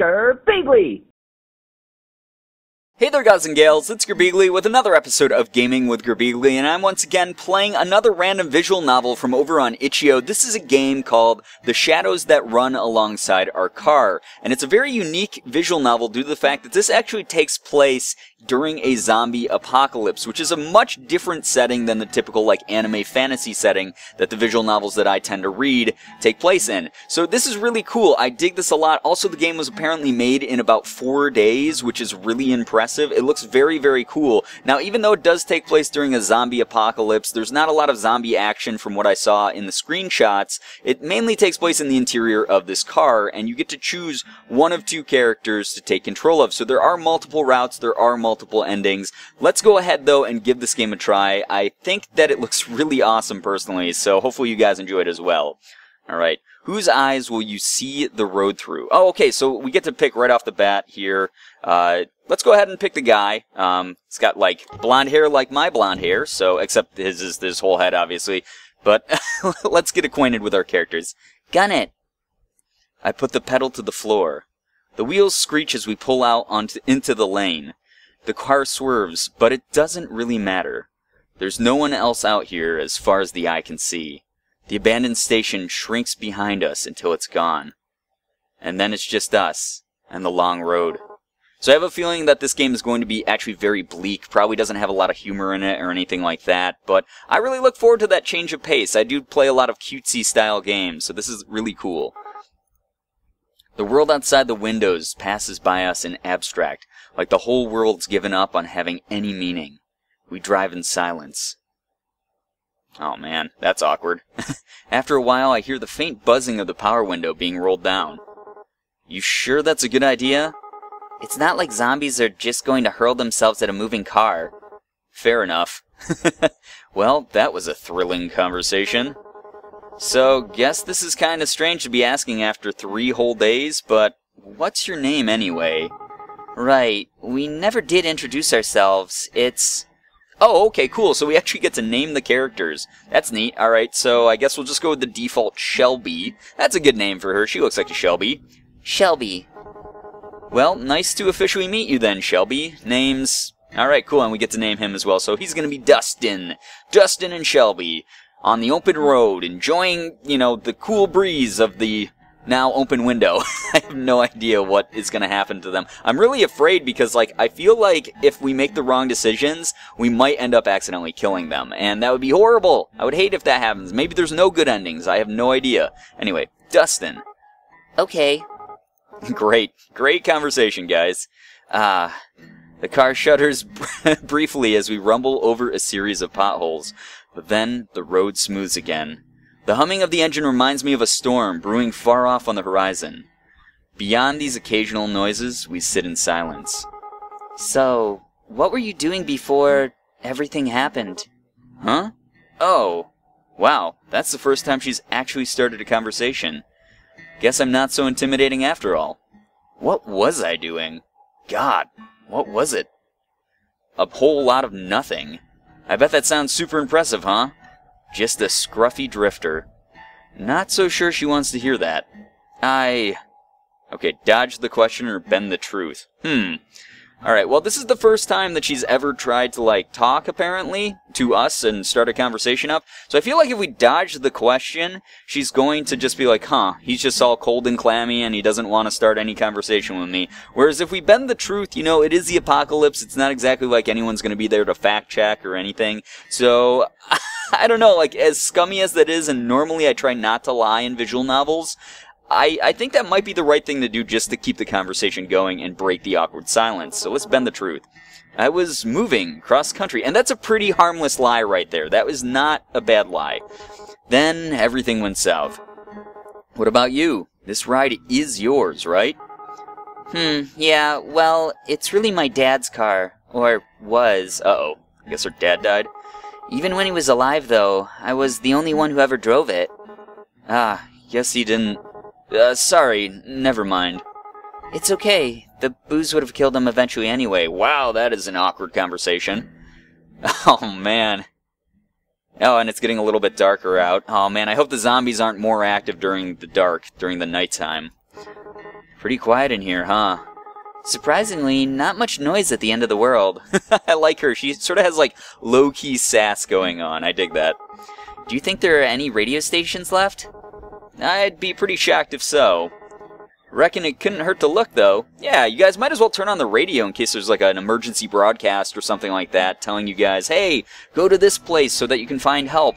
Girbeagly! Hey there guys and gals, it's Girbeagly with another episode of Gaming with Girbeagly, and I'm once again playing another random visual novel from over on Itch.io. This is a game called The Shadows That Run Alongside Our Car, and it's a very unique visual novel due to the fact that this actually takes place during a zombie apocalypse, which is a much different setting than the typical like anime fantasy setting that the visual novels that I tend to read take place in. So this is really cool. I dig this a lot. Also, the game was apparently made in about 4 days, which is really impressive. It looks very, very cool. Now, even though it does take place during a zombie apocalypse, there's not a lot of zombie action from what I saw in the screenshots. It mainly takes place in the interior of this car, and you get to choose one of 2 characters to take control of. So there are multiple routes, there are multiple endings. Let's go ahead, though, and give this game a try. I think that it looks really awesome, personally, so hopefully you guys enjoy it as well. Alright, whose eyes will you see the road through? Oh, okay, so we get to pick right off the bat here. Let's go ahead and pick the guy. He's got, like, blonde hair like my blonde hair, so, except his is this whole head, obviously. But, let's get acquainted with our characters. Gun it! I put the pedal to the floor. The wheels screech as we pull out into the lane. The car swerves, but it doesn't really matter. There's no one else out here as far as the eye can see. The abandoned station shrinks behind us until it's gone. And then it's just us and the long road. So I have a feeling that this game is going to be actually very bleak, probably doesn't have a lot of humor in it or anything like that, but I really look forward to that change of pace. I do play a lot of cutesy style games, so this is really cool. The world outside the windows passes by us in abstract, like the whole world's given up on having any meaning. We drive in silence. Oh man, that's awkward. After a while, I hear the faint buzzing of the power window being rolled down. You sure that's a good idea? It's not like zombies are just going to hurl themselves at a moving car. Fair enough. Well, that was a thrilling conversation. So, guess this is kinda strange to be asking after 3 whole days, but what's your name anyway? Right, we never did introduce ourselves. It's... Oh, okay, cool, so we actually get to name the characters. That's neat. Alright, so I guess we'll just go with the default Shelby. That's a good name for her. She looks like a Shelby. Shelby. Well, nice to officially meet you then, Shelby. Name's... Alright, cool, and we get to name him as well, so he's gonna be Dustin. Dustin and Shelby. On the open road, enjoying, you know, the cool breeze of the now open window. I have no idea what is going to happen to them. I'm really afraid because, like, I feel like if we make the wrong decisions, we might end up accidentally killing them. And that would be horrible. I would hate if that happens. Maybe there's no good endings. I have no idea. Anyway, Dustin. Okay. Great. Great conversation, guys. The car shudders briefly as we rumble over a series of potholes. But then, the road smooths again. The humming of the engine reminds me of a storm brewing far off on the horizon. Beyond these occasional noises, we sit in silence. So, what were you doing before everything happened? Huh? Oh, wow, that's the first time she's actually started a conversation. Guess I'm not so intimidating after all. What was I doing? God, what was it? A whole lot of nothing. I bet that sounds super impressive, huh? Just a scruffy drifter. Not so sure she wants to hear that. Okay, dodge the question or bend the truth. Alright, well, this is the first time that she's ever tried to, like, talk, apparently, to us and start a conversation up. So I feel like if we dodge the question, she's going to just be like, huh, he's just all cold and clammy and he doesn't want to start any conversation with me. Whereas if we bend the truth, you know, it is the apocalypse. It's not exactly like anyone's going to be there to fact check or anything. So, I don't know, like, as scummy as that is, and normally I try not to lie in visual novels, I think that might be the right thing to do just to keep the conversation going and break the awkward silence. So let's bend the truth. I was moving cross country, and that's a pretty harmless lie right there. That was not a bad lie. Then everything went south. What about you? This ride is yours, right? Yeah, well, it's really my dad's car. Or was. Uh-oh. I guess her dad died. Even when he was alive, though, I was the only one who ever drove it. Guess he didn't... sorry, never mind. It's okay. The booze would have killed him eventually anyway. Wow, that is an awkward conversation. Oh, man. Oh, and it's getting a little bit darker out. Oh, man, I hope the zombies aren't more active during the dark, during the nighttime. Pretty quiet in here, huh? Surprisingly, not much noise at the end of the world. I like her. She sort of has, like, low-key sass going on. I dig that. Do you think there are any radio stations left? I'd be pretty shocked if so. Reckon it couldn't hurt to look, though. Yeah, you guys might as well turn on the radio in case there's, like, an emergency broadcast or something like that telling you guys, hey, go to this place so that you can find help.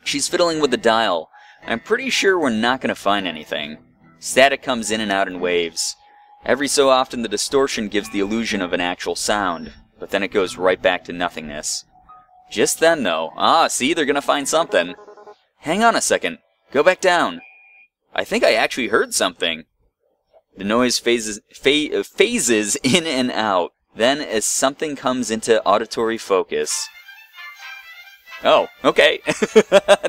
She's fiddling with the dial. I'm pretty sure we're not going to find anything. Static comes in and out in waves. Every so often the distortion gives the illusion of an actual sound, but then it goes right back to nothingness. Just then, though, see, they're gonna find something. Hang on a second. Go back down. I think I actually heard something. The noise phases in and out. Then, as something comes into auditory focus. Oh, okay.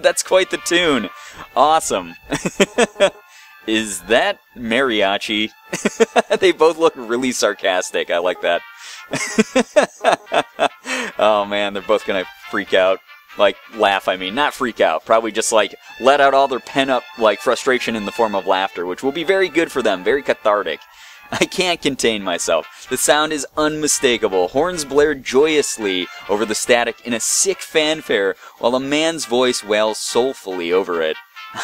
That's quite the tune. Awesome. Is that mariachi? They both look really sarcastic. I like that. Oh man, they're both gonna freak out. Like, laugh, I mean. Not freak out. Probably just, like, let out all their pent-up, like, frustration in the form of laughter, which will be very good for them. Very cathartic. I can't contain myself. The sound is unmistakable. Horns blare joyously over the static in a sick fanfare, while a man's voice wails soulfully over it.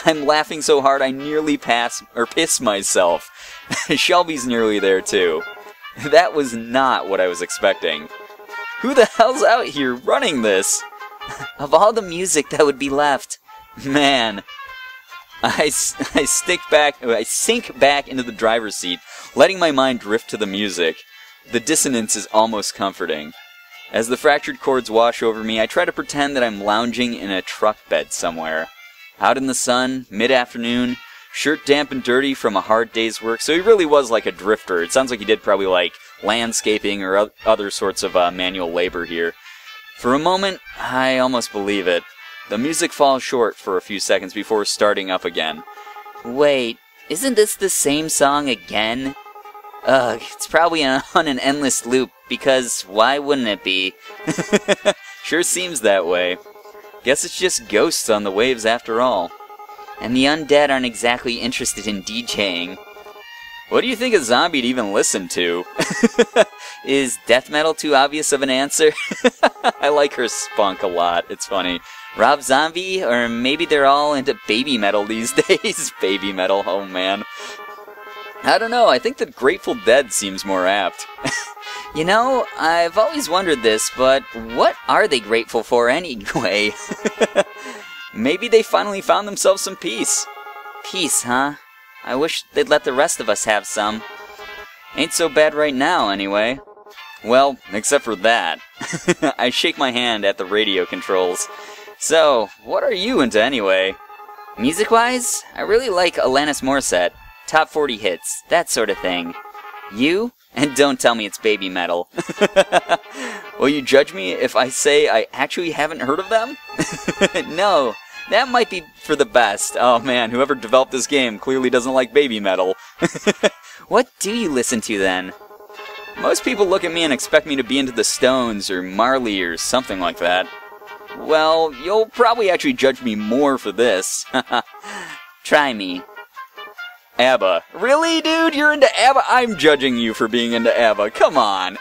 I'm laughing so hard I nearly piss myself. Shelby's nearly there too. That was not what I was expecting. Who the hell's out here running this? Of all the music that would be left. Man. I sink back into the driver's seat, letting my mind drift to the music. The dissonance is almost comforting. As the fractured chords wash over me, I try to pretend that I'm lounging in a truck bed somewhere. Out in the sun, mid-afternoon, shirt damp and dirty from a hard day's work, so he really was like a drifter. It sounds like he did probably like landscaping or other sorts of manual labor here. For a moment, I almost believe it. The music falls short for a few seconds before starting up again. Wait, isn't this the same song again? Ugh, it's probably on an endless loop, because why wouldn't it be? Sure seems that way. Guess it's just ghosts on the waves after all. And the undead aren't exactly interested in DJing. What do you think a zombie'd even listen to? Is death metal too obvious of an answer? I like her spunk a lot, it's funny. Rob Zombie? Or maybe they're all into baby metal these days. Baby metal, oh man. I don't know, I think that Grateful Dead seems more apt. You know, I've always wondered this, but what are they grateful for anyway? Maybe they finally found themselves some peace. Peace, huh? I wish they'd let the rest of us have some. Ain't so bad right now, anyway. Well, except for that. I shake my hand at the radio controls. So, what are you into anyway? Music-wise, I really like Alanis Morissette. Top 40 hits, that sort of thing. You? And don't tell me it's baby metal. Will you judge me if I say I actually haven't heard of them? No, that might be for the best. Oh man, whoever developed this game clearly doesn't like baby metal. What do you listen to then? Most people look at me and expect me to be into the Stones or Marley or something like that. Well, you'll probably actually judge me more for this. Try me. ABBA. Really, dude? You're into ABBA? I'm judging you for being into ABBA. Come on.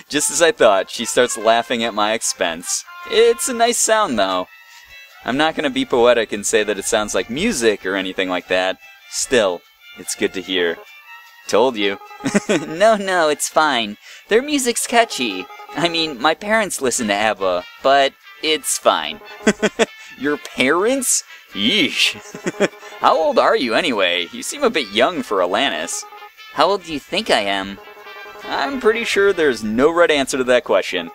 Just as I thought, she starts laughing at my expense. It's a nice sound, though. I'm not going to be poetic and say that it sounds like music or anything like that. Still, it's good to hear. Told you. No, it's fine. Their music's catchy. I mean, my parents listen to ABBA, but it's fine. Your parents? Yeesh. How old are you anyway? You seem a bit young for Alanis. How old do you think I am? I'm pretty sure there's no right answer to that question.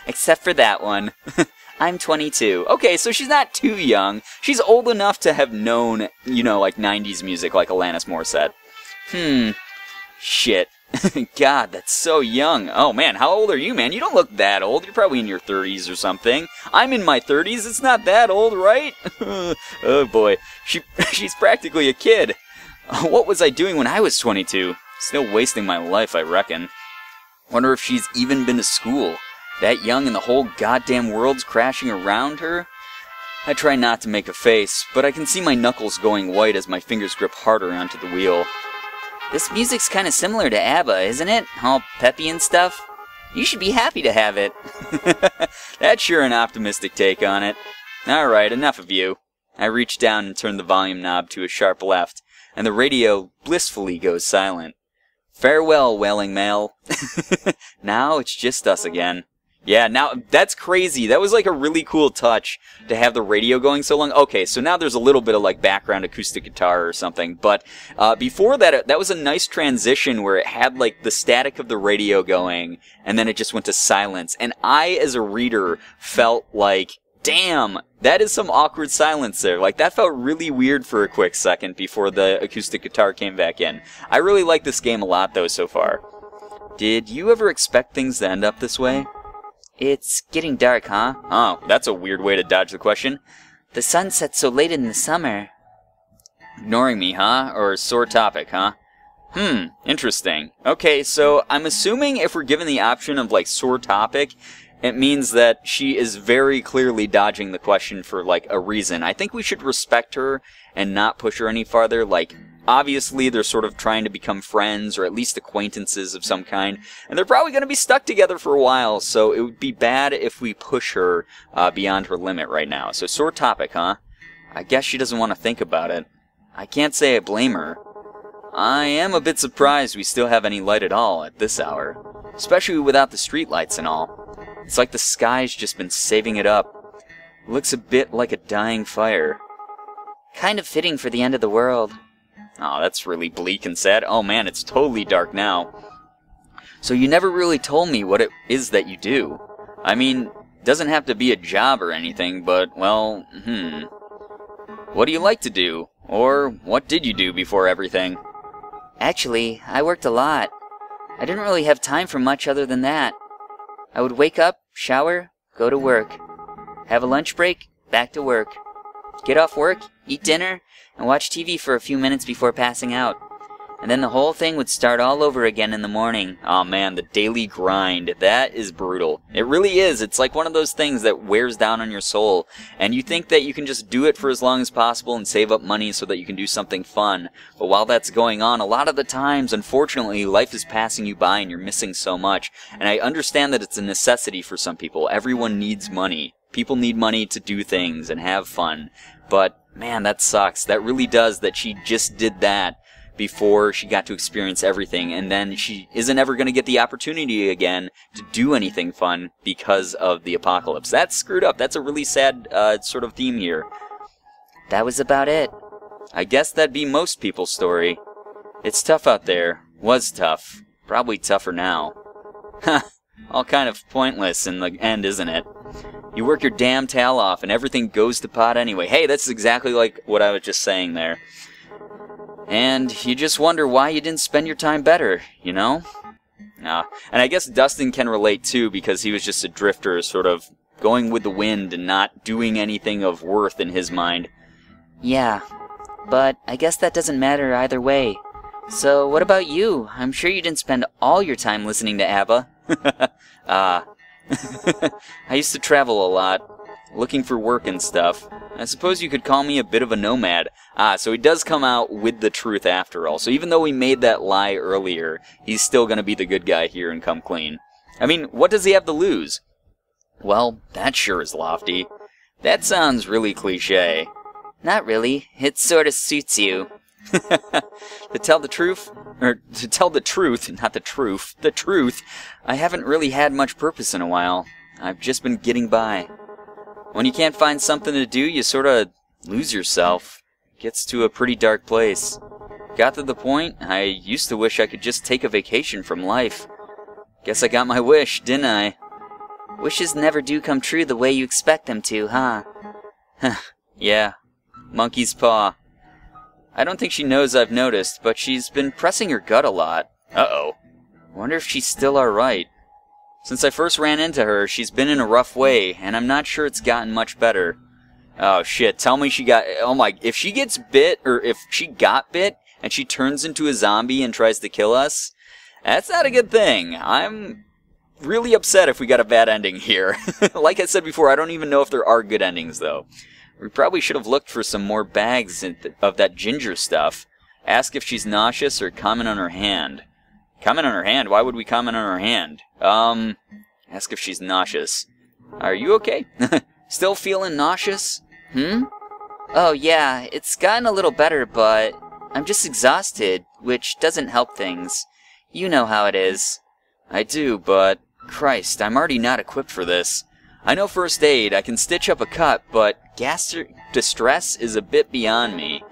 Except for that one. I'm 22. Okay, so she's not too young. She's old enough to have known, you know, like 90s music like Alanis Morissette. Shit. God, that's so young. Oh man, how old are you, man? You don't look that old. You're probably in your 30s or something. I'm in my 30s. It's not that old, right? Oh boy. She's practically a kid. What was I doing when I was 22? Still wasting my life, I reckon. Wonder if she's even been to school. That young and the whole goddamn world's crashing around her? I try not to make a face, but I can see my knuckles going white as my fingers grip harder onto the wheel. This music's kind of similar to ABBA, isn't it? All peppy and stuff. You should be happy to have it. That's sure an optimistic take on it. Alright, enough of you. I reach down and turn the volume knob to a sharp left, and the radio blissfully goes silent. Farewell, wailing mail. Now it's just us again. Yeah, now, that's crazy. That was like a really cool touch to have the radio going so long. Okay, so now there's a little bit of like background acoustic guitar or something. But before that, that was a nice transition where it had like the static of the radio going, and then it just went to silence. And I, as a reader, felt like, damn, that is some awkward silence there. Like, that felt really weird for a quick second before the acoustic guitar came back in. I really like this game a lot, though, so far. Did you ever expect things to end up this way? It's getting dark, huh? Oh, that's a weird way to dodge the question. The sun sets so late in the summer. Ignoring me, huh? Or sore topic, huh? Interesting. Okay, so I'm assuming if we're given the option of, like, sore topic, it means that she is very clearly dodging the question for, like, a reason. I think we should respect her and not push her any farther. Like, obviously they're sort of trying to become friends or at least acquaintances of some kind, and they're probably going to be stuck together for a while, so it would be bad if we push her beyond her limit right now. So sore topic, huh? I guess she doesn't want to think about it. I can't say I blame her. I am a bit surprised we still have any light at all at this hour, especially without the streetlights and all. It's like the sky's just been saving it up. It looks a bit like a dying fire. Kind of fitting for the end of the world. Oh, that's really bleak and sad. Oh man, it's totally dark now. So you never really told me what it is that you do. I mean, doesn't have to be a job or anything, but, well, What do you like to do? Or what did you do before everything? Actually, I worked a lot. I didn't really have time for much other than that. I would wake up, shower, go to work. Have a lunch break, back to work. Get off work, eat dinner, and watch TV for a few minutes before passing out. And then the whole thing would start all over again in the morning. Oh man, the daily grind. That is brutal. It really is. It's like one of those things that wears down on your soul. And you think that you can just do it for as long as possible and save up money so that you can do something fun. But while that's going on, a lot of the times, unfortunately, life is passing you by and you're missing so much. And I understand that it's a necessity for some people. Everyone needs money. People need money to do things and have fun. But, man, that sucks. That really does that she just did that before she got to experience everything, and then she isn't ever going to get the opportunity again to do anything fun because of the apocalypse. That's screwed up. That's a really sad sort of theme here. That was about it. I guess that'd be most people's story. It's tough out there. Was tough. Probably tougher now. Ha! All kind of pointless in the end, isn't it? You work your damn tail off and everything goes to pot anyway. Hey, that's exactly like what I was just saying there. And you just wonder why you didn't spend your time better, you know? And I guess Dustin can relate too, because he was just a drifter, sort of going with the wind and not doing anything of worth in his mind. Yeah, but I guess that doesn't matter either way. So what about you? I'm sure you didn't spend all your time listening to ABBA. I used to travel a lot, looking for work and stuff. I suppose you could call me a bit of a nomad. So he does come out with the truth after all. So even though we made that lie earlier, he's still going to be the good guy here and come clean. I mean, what does he have to lose? Well, that sure is lofty. That sounds really cliché. Not really. It sort of suits you. To tell the truth, not the truth, the truth, I haven't really had much purpose in a while. I've just been getting by. When you can't find something to do, you sort of lose yourself. It gets to a pretty dark place. Got to the point, I used to wish I could just take a vacation from life. Guess I got my wish, didn't I? Wishes never do come true the way you expect them to, huh? Yeah. Monkey's paw. I don't think she knows I've noticed, but she's been pressing her gut a lot. Uh-oh. Wonder if she's still alright. Since I first ran into her, she's been in a rough way, and I'm not sure it's gotten much better. Oh shit, tell me she got... Oh my... If she gets bit, or if she got bit, and she turns into a zombie and tries to kill us, that's not a good thing. I'm really upset if we got a bad ending here. Like I said before, I don't even know if there are good endings, though. We probably should have looked for some more bags of that ginger stuff. Ask if she's nauseous or comment on her hand. Comment on her hand? Why would we comment on her hand? Ask if she's nauseous. Are you okay? Still feeling nauseous? Oh yeah, it's gotten a little better, but I'm just exhausted, which doesn't help things. You know how it is. I do, but Christ, I'm already not equipped for this. I know first aid, I can stitch up a cut, but gas distress is a bit beyond me.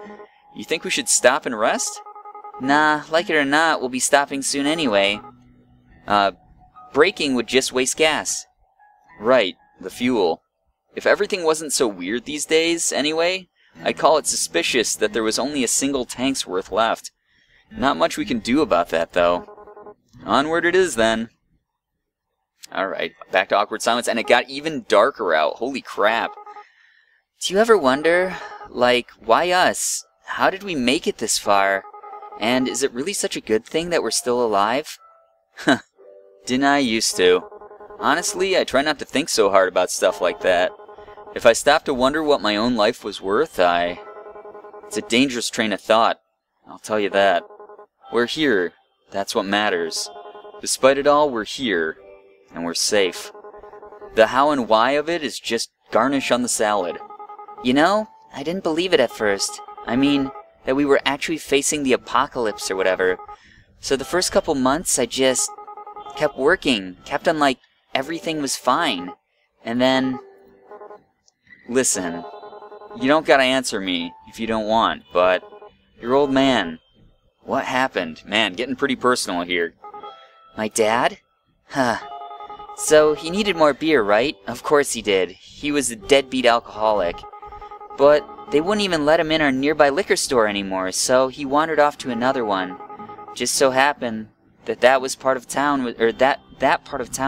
You think we should stop and rest? Nah, like it or not, we'll be stopping soon anyway. Braking would just waste gas. Right, the fuel. If everything wasn't so weird these days, anyway, I'd call it suspicious that there was only a single tank's worth left. Not much we can do about that, though. Onward it is, then. Alright, back to awkward silence, and it got even darker out. Holy crap. Do you ever wonder, like, why us? How did we make it this far? And is it really such a good thing that we're still alive? Huh. Didn't I used to. Honestly, I try not to think so hard about stuff like that. If I stop to wonder what my own life was worth, It's a dangerous train of thought, I'll tell you that. We're here, that's what matters. Despite it all, we're here, and we're safe. The how and why of it is just garnish on the salad. You know, I didn't believe it at first. I mean, that we were actually facing the apocalypse or whatever. So the first couple months, I just kept working, kept on like everything was fine. And then... Listen, you don't gotta answer me if you don't want, but your old man, what happened? Man, getting pretty personal here. My dad? Huh. So he needed more beer, right? Of course he did. He was a deadbeat alcoholic. But they wouldn't even let him in our nearby liquor store anymore, so he wandered off to another one. Just so happened that that part of town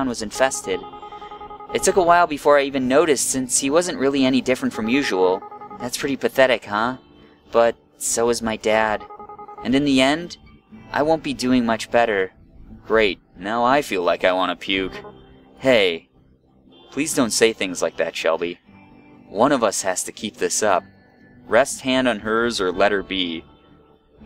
was infested. It took a while before I even noticed, since he wasn't really any different from usual. That's pretty pathetic, huh? But so is my dad. And in the end, I won't be doing much better. Great, now I feel like I want to puke. Hey, please don't say things like that, Shelby. One of us has to keep this up. Rest hand on hers or let her be.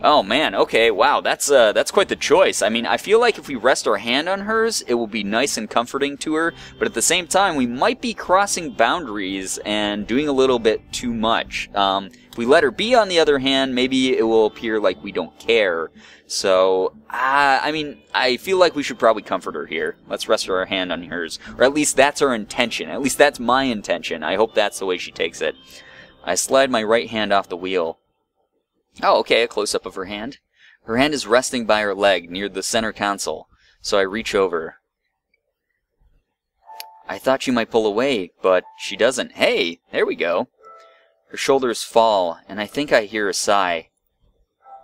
Oh man, okay, wow, that's quite the choice. I mean, I feel like if we rest our hand on hers, it will be nice and comforting to her, but at the same time, we might be crossing boundaries and doing a little bit too much. If we let her be, on the other hand, maybe it will appear like we don't care. So, I mean, I feel like we should probably comfort her here. Let's rest our hand on hers. Or at least that's our intention. At least that's my intention. I hope that's the way she takes it. I slide my right hand off the wheel. Oh, okay, a close-up of her hand. Her hand is resting by her leg near the center console, so I reach over. I thought she might pull away, but she doesn't. Hey, there we go. Her shoulders fall, and I think I hear a sigh.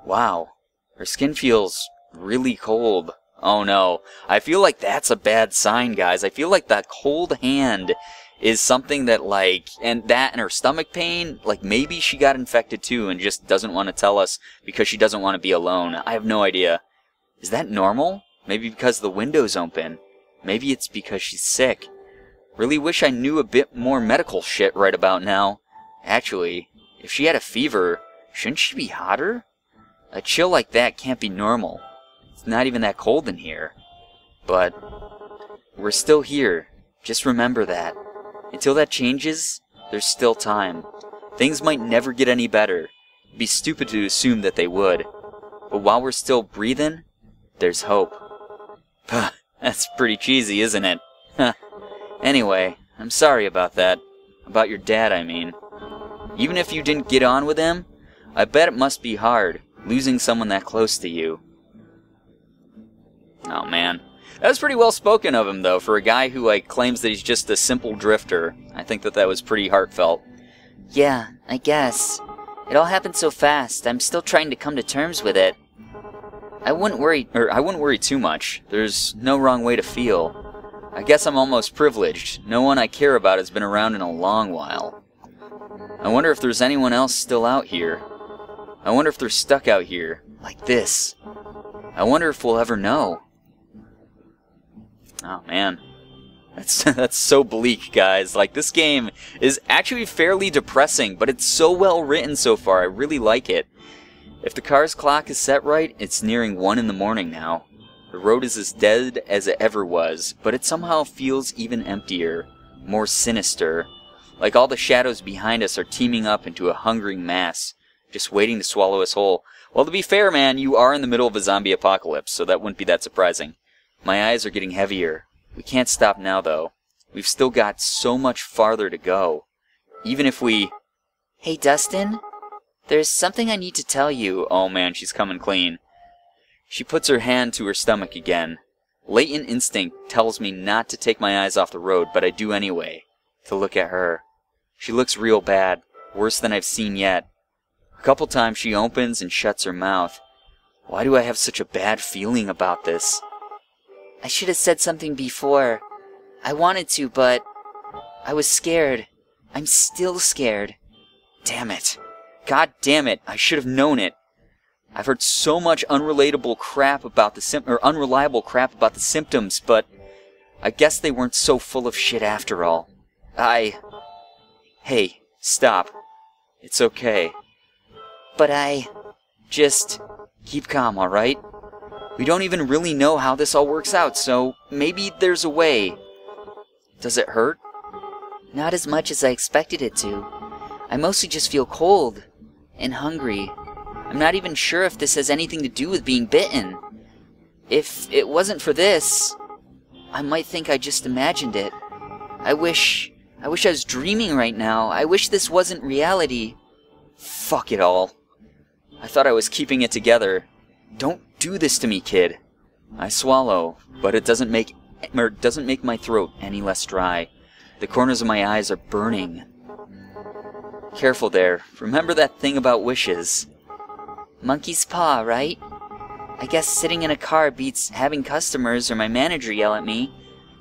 Wow, her skin feels really cold. Oh no, I feel like that's a bad sign, guys. I feel like that cold hand is something that, like, and her stomach pain, like, maybe she got infected too and just doesn't want to tell us because she doesn't want to be alone. I have no idea. Is that normal? Maybe because the window's open. Maybe it's because she's sick. Really wish I knew a bit more medical shit right about now. Actually, if she had a fever, shouldn't she be hotter? A chill like that can't be normal. It's not even that cold in here. But we're still here. Just remember that. Until that changes, there's still time. Things might never get any better. It'd be stupid to assume that they would. But while we're still breathing, there's hope. That's pretty cheesy, isn't it? Anyway, I'm sorry about that. About your dad, I mean. Even if you didn't get on with him, I bet it must be hard, losing someone that close to you. Oh man. That was pretty well spoken of him, though, for a guy who, like, claims that he's just a simple drifter. I think that was pretty heartfelt. Yeah, I guess. It all happened so fast. I'm still trying to come to terms with it. I wouldn't worry too much. There's no wrong way to feel. I guess I'm almost privileged. No one I care about has been around in a long while. I wonder if there's anyone else still out here. I wonder if they're stuck out here, like this. I wonder if we'll ever know. Oh, man. That's so bleak, guys. Like, this game is actually fairly depressing, but it's so well written so far. I really like it. If the car's clock is set right, it's nearing 1 in the morning now. The road is as dead as it ever was, but it somehow feels even emptier, more sinister. Like all the shadows behind us are teaming up into a hungering mass, just waiting to swallow us whole. Well, to be fair, man, you are in the middle of a zombie apocalypse, so that wouldn't be that surprising. My eyes are getting heavier. We can't stop now, though. We've still got so much farther to go. Even if we... Hey, Dustin? There's something I need to tell you. Oh man, she's coming clean. She puts her hand to her stomach again. Latent instinct tells me not to take my eyes off the road, but I do anyway. To look at her. She looks real bad. Worse than I've seen yet. A couple times she opens and shuts her mouth. Why do I have such a bad feeling about this? I should have said something before. I wanted to, but I was scared. I'm still scared. Damn it. God damn it. I should have known it. I've heard so much unreliable crap about the symptoms, but I guess they weren't so full of shit after all. Hey, stop. It's okay. But Just keep calm, alright? We don't even really know how this all works out, so maybe there's a way. Does it hurt? Not as much as I expected it to. I mostly just feel cold and hungry. I'm not even sure if this has anything to do with being bitten. If it wasn't for this, I might think I just imagined it. I wish I was dreaming right now. I wish this wasn't reality. Fuck it all. I thought I was keeping it together. Don't do this to me, kid. I swallow, but it doesn't make my throat any less dry. The corners of my eyes are burning. Careful there. Remember that thing about wishes. Monkey's paw, right? I guess sitting in a car beats having customers or my manager yell at me.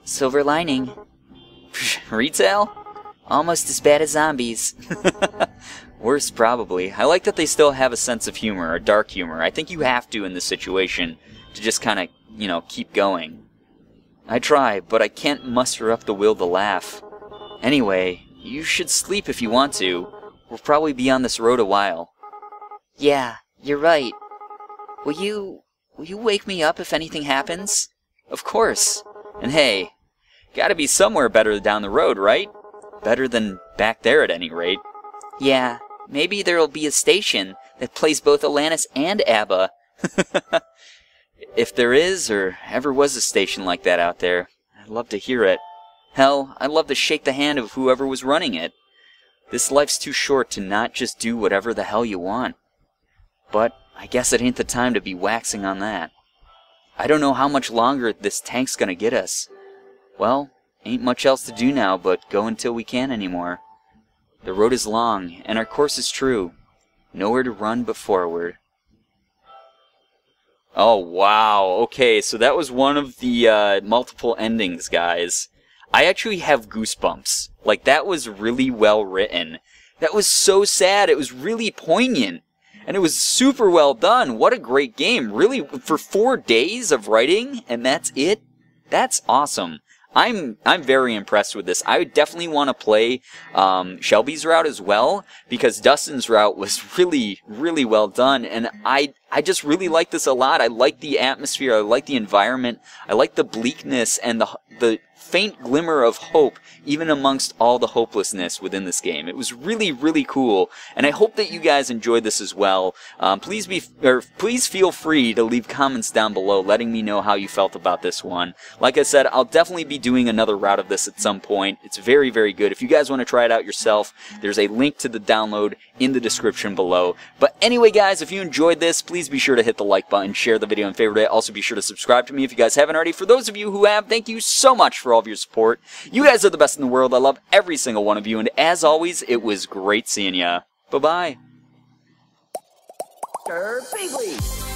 Silver lining. Retail? Almost as bad as zombies. Worse, probably. I like that they still have a sense of humor, a dark humor. I think you have to in this situation to just kind of, keep going. I try, but I can't muster up the will to laugh. Anyway, you should sleep if you want to. We'll probably be on this road a while. Yeah, you're right. Will you wake me up if anything happens? Of course. And hey, gotta be somewhere better down the road, right? Better than back there at any rate. Yeah, maybe there'll be a station that plays both Alanis and ABBA. If there is, or ever was a station like that out there, I'd love to hear it. Hell, I'd love to shake the hand of whoever was running it. This life's too short to not just do whatever the hell you want. But I guess it ain't the time to be waxing on that. I don't know how much longer this tank's gonna get us. Well, ain't much else to do now but go until we can't anymore. The road is long, and our course is true. Nowhere to run but forward. Oh, wow. Okay, so that was one of the multiple endings, guys. I actually have goosebumps. Like, that was really well written. That was so sad. It was really poignant. And it was super well done. What a great game. Really, for 4 days of writing, and that's it? That's awesome. I'm very impressed with this. I would definitely want to play Shelby's route as well, because Dustin's route was really, really well done, and I just really like this a lot. I like the atmosphere, I like the environment, I like the bleakness and the faint glimmer of hope, even amongst all the hopelessness within this game. It was really, really cool, and I hope that you guys enjoyed this as well. Please feel free to leave comments down below letting me know how you felt about this one. Like I said, I'll definitely be doing another route of this at some point. It's very, very good. If you guys want to try it out yourself, there's a link to the download in the description below. But anyway, guys, if you enjoyed this, please be sure to hit the like button, share the video, and favorite it. Also, be sure to subscribe to me if you guys haven't already. For those of you who have, thank you so much for all of your support. You guys are the best in the world. I love every single one of you, and as always, it was great seeing ya. Bye-bye. Girbeagly.